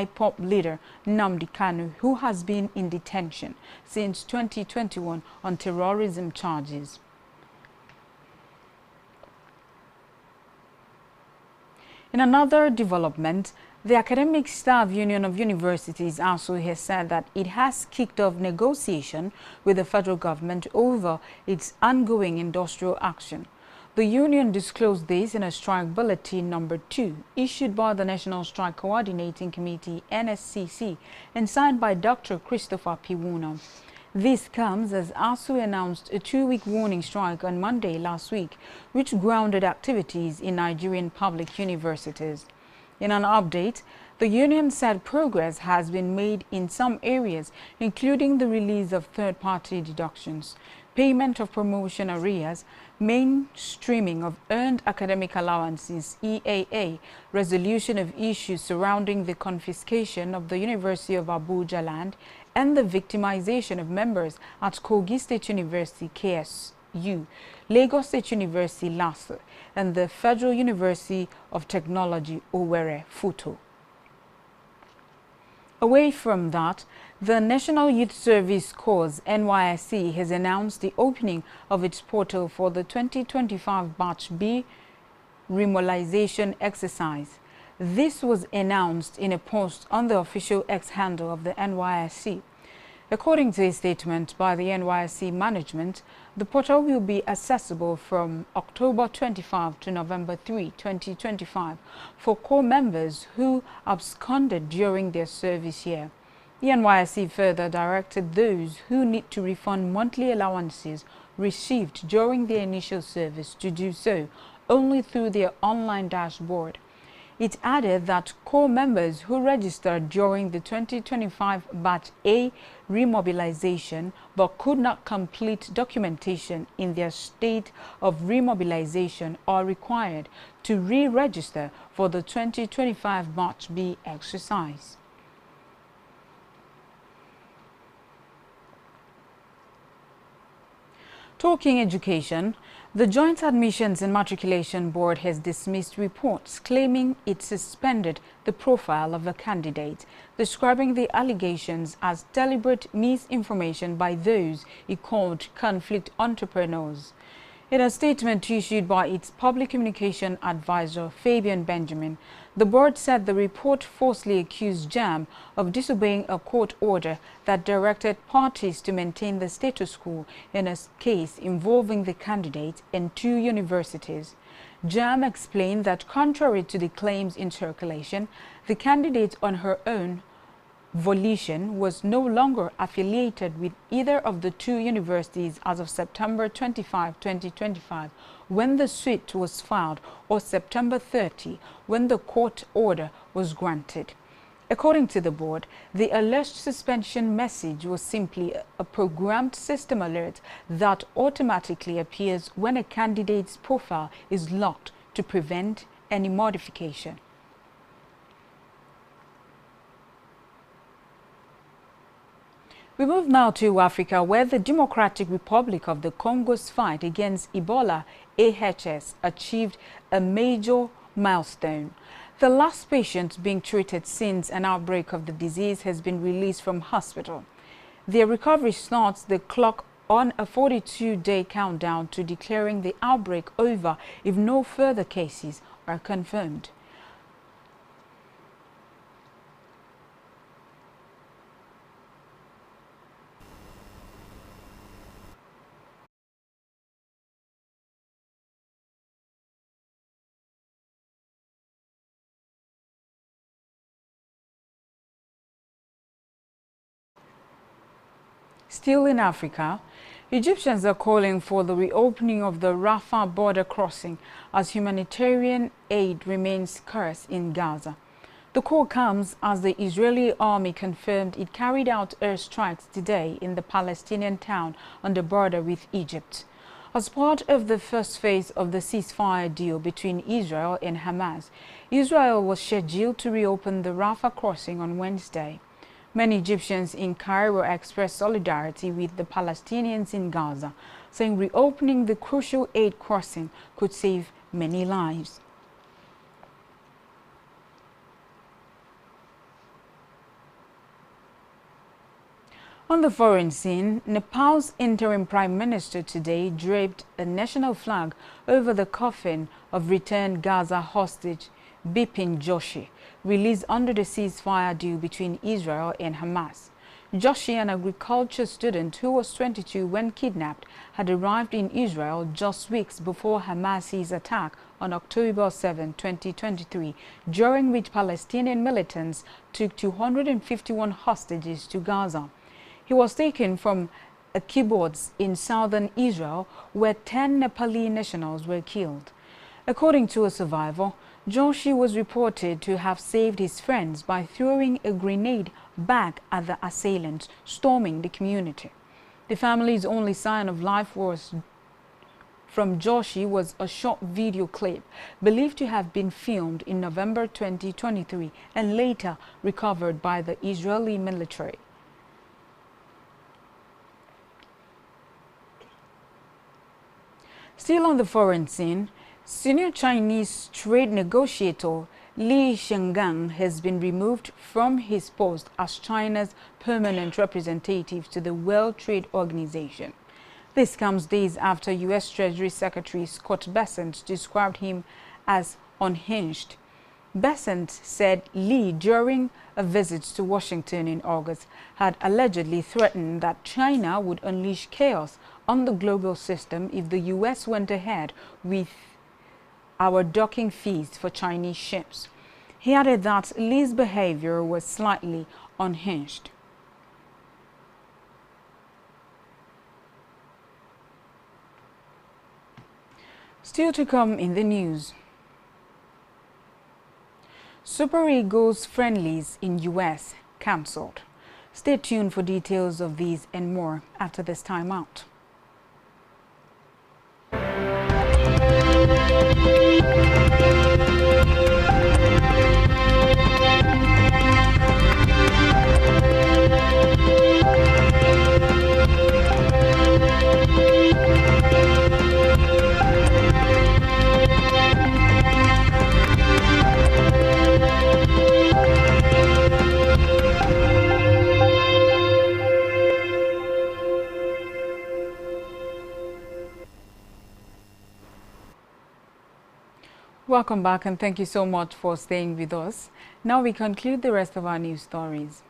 IPOB leader Nnamdi Kanu, who has been in detention since 2021 on terrorism charges. In another development, the Academic Staff Union of Universities also has said that it has kicked off negotiation with the federal government over its ongoing industrial action. The union disclosed this in a strike bulletin number 2 issued by the National Strike Coordinating Committee (NSCC) and signed by Dr. Christopher Piwuna. This comes as ASU announced a 2-week warning strike on Monday last week, which grounded activities in Nigerian public universities. In an update, the union said progress has been made in some areas, including the release of third-party deductions, payment of promotion arrears, mainstreaming of earned academic allowances (EAA), resolution of issues surrounding the confiscation of the University of Abuja land, and the victimization of members at Kogi State University (KSU), Lagos State University (LASU), and the Federal University of Technology Owerri (FUTO). Away from that, the National Youth Service Corps (NYSC) has announced the opening of its portal for the 2025 Batch B remobilization exercise. This was announced in a post on the official X handle of the NYSC. According to a statement by the NYSC management, the portal will be accessible from October 25 to November 3, 2025 for corps members who absconded during their service year. The NYSC further directed those who need to refund monthly allowances received during their initial service to do so only through their online dashboard. It added that corps members who registered during the 2025 Batch A remobilization but could not complete documentation in their state of remobilization are required to re-register for the 2025 Batch B exercise. Talking education, the Joint Admissions and Matriculation Board has dismissed reports claiming it suspended the profile of a candidate, describing the allegations as deliberate misinformation by those it called conflict entrepreneurs. In a statement issued by its public communication advisor, Fabian Benjamin, the board said the report falsely accused JAMB of disobeying a court order that directed parties to maintain the status quo in a case involving the candidate and 2 universities. JAMB explained that contrary to the claims in circulation, the candidate on her own volition was no longer affiliated with either of the 2 universities as of September 25, 2025, when the suit was filed, or September 30, when the court order was granted. According to the board, the alleged suspension message was simply a programmed system alert that automatically appears when a candidate's profile is locked to prevent any modification. We move now to Africa, where the Democratic Republic of the Congo's fight against Ebola (AHS) achieved a major milestone. The last patient being treated since an outbreak of the disease has been released from hospital. Their recovery starts the clock on a 42-day countdown to declaring the outbreak over if no further cases are confirmed. Still in Africa, Egyptians are calling for the reopening of the Rafah border crossing as humanitarian aid remains scarce in Gaza. The call comes as the Israeli army confirmed it carried out airstrikes today in the Palestinian town on the border with Egypt. As part of the first phase of the ceasefire deal between Israel and Hamas, Israel was scheduled to reopen the Rafah crossing on Wednesday. Many Egyptians in Cairo expressed solidarity with the Palestinians in Gaza, saying reopening the crucial aid crossing could save many lives. On the foreign scene, Nepal's interim prime minister today draped a national flag over the coffin of returned Gaza hostage Bipin Joshi, released under the ceasefire deal between Israel and Hamas. Joshi, an agriculture student who was 22 when kidnapped, had arrived in Israel just weeks before Hamas's attack on October 7, 2023, during which Palestinian militants took 251 hostages to Gaza. He was taken from a kibbutz in southern Israel where 10 Nepali nationals were killed. According to a survivor, Joshi was reported to have saved his friends by throwing a grenade back at the assailants, storming the community. The family's only sign of life from Joshi was a short video clip believed to have been filmed in November 2023 and later recovered by the Israeli military. Still on the foreign scene, senior Chinese trade negotiator Li Shenggang has been removed from his post as China's permanent representative to the World Trade Organization. This comes days after U.S. Treasury Secretary Scott Bessent described him as unhinged. Bessent said Li, during a visit to Washington in August, had allegedly threatened that China would unleash chaos on the global system if the U.S. went ahead with our docking fees for Chinese ships. He added that Li's behavior was slightly unhinged. Still to come in the news. Super Eagles friendlies in U.S. cancelled. Stay tuned for details of these and more after this time out. Welcome back and thank you so much for staying with us. Now we conclude the rest of our news stories.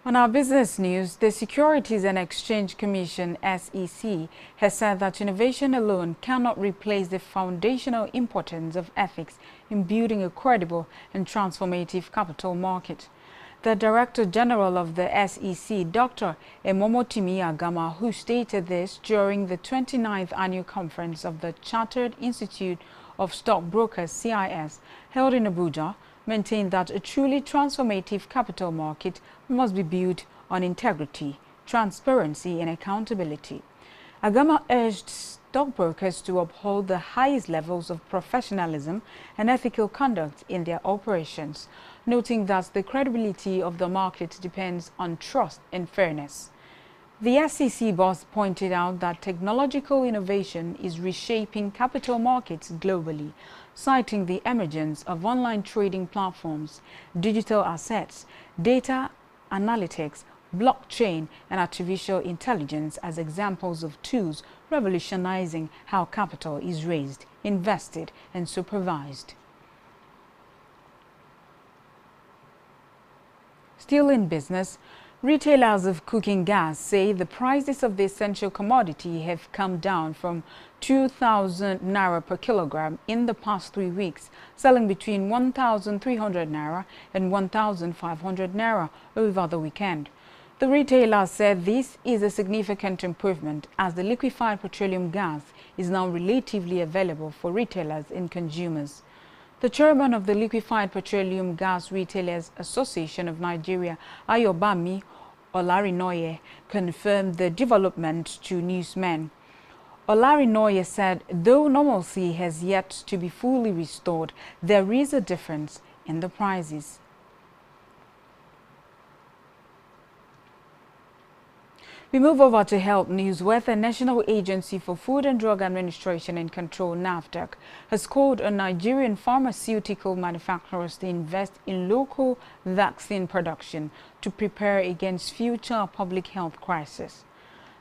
On our business news, the Securities and Exchange Commission (SEC) has said that innovation alone cannot replace the foundational importance of ethics in building a credible and transformative capital market. The Director General of the SEC, Dr. Emomotimi Agama, who stated this during the 29th annual conference of the Chartered Institute of Stockbrokers (CIS) held in Abuja, maintained that a truly transformative capital market must be built on integrity, transparency and accountability. Agama urged stockbrokers to uphold the highest levels of professionalism and ethical conduct in their operations, noting that the credibility of the market depends on trust and fairness. The SEC boss pointed out that technological innovation is reshaping capital markets globally, citing the emergence of online trading platforms, digital assets, data analytics, blockchain, and artificial intelligence as examples of tools revolutionizing how capital is raised, invested, and supervised. Still in business, retailers of cooking gas say the prices of the essential commodity have come down from 2,000 naira per kilogram in the past 3 weeks, selling between 1,300 naira and 1,500 naira over the weekend. The retailer said this is a significant improvement as the liquefied petroleum gas is now relatively available for retailers and consumers. The chairman of the Liquefied Petroleum Gas Retailers Association of Nigeria, Ayobami Olarinoye, confirmed the development to newsmen. Olarinoye said though normalcy has yet to be fully restored, there is a difference in the prices. We move over to health news, where the National Agency for Food and Drug Administration and Control, NAFDAC, has called on Nigerian pharmaceutical manufacturers to invest in local vaccine production to prepare against future public health crises.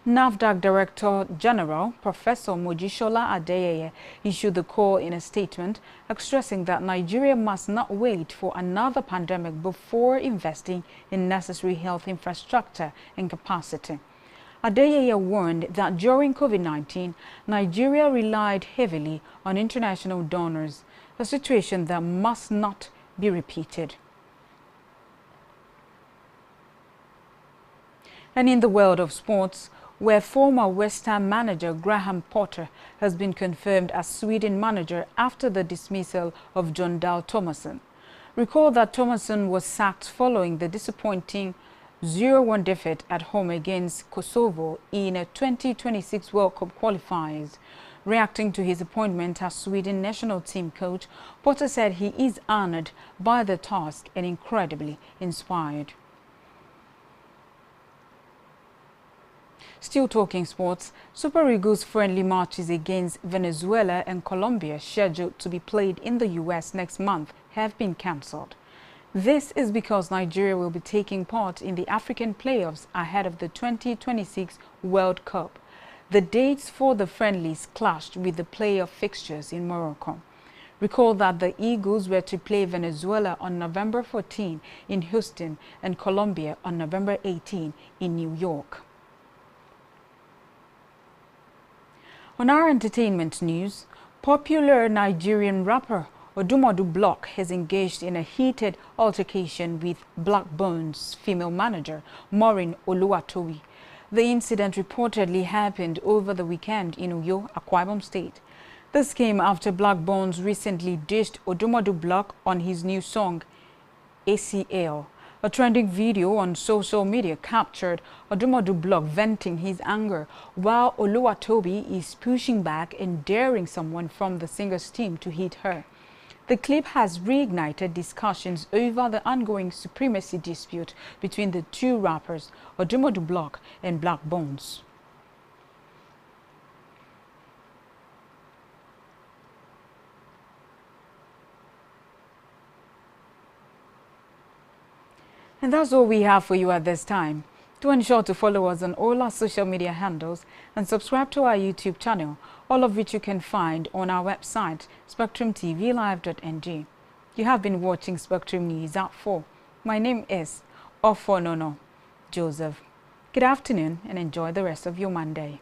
NAFDAC Director General Professor Mojisola Adeyeye issued the call in a statement, stressing that Nigeria must not wait for another pandemic before investing in necessary health infrastructure and capacity. Adeyeye warned that during COVID-19, Nigeria relied heavily on international donors, a situation that must not be repeated. And in the world of sports, where former West Ham manager Graham Potter has been confirmed as Sweden manager after the dismissal of Jon Dahl Tomasson. Recall that Tomasson was sacked following the disappointing 0-1 defeat at home against Kosovo in a 2026 World Cup qualifiers. Reacting to his appointment as Sweden national team coach, Potter said he is honored by the task and incredibly inspired. Still talking sports, Super Eagles friendly matches against Venezuela and Colombia, scheduled to be played in the U.S. next month, have been cancelled. This is because Nigeria will be taking part in the African playoffs ahead of the 2026 World Cup. The dates for the friendlies clashed with the playoff fixtures in Morocco. Recall that the Eagles were to play Venezuela on November 14 in Houston and Colombia on November 18 in New York. On our entertainment news, popular Nigerian rapper Odumodu Block has engaged in a heated altercation with Black Bones' female manager, Maureen Oluwatobi. The incident reportedly happened over the weekend in Uyo, Akwa Ibom State. This came after Black Bones recently dished Odumodu Block on his new song, ACL. A trending video on social media captured Odumodu Block venting his anger, while Oluwatobi is pushing back and daring someone from the singer's team to hit her. The clip has reignited discussions over the ongoing supremacy dispute between the two rappers, Odumodu Block and Black Bones. And that's all we have for you at this time. Do ensure to follow us on all our social media handles and subscribe to our YouTube channel, all of which you can find on our website, spectrumtvlive.ng. You have been watching Spectrum News at 4. My name is Ofonono Joseph. Good afternoon and enjoy the rest of your Monday.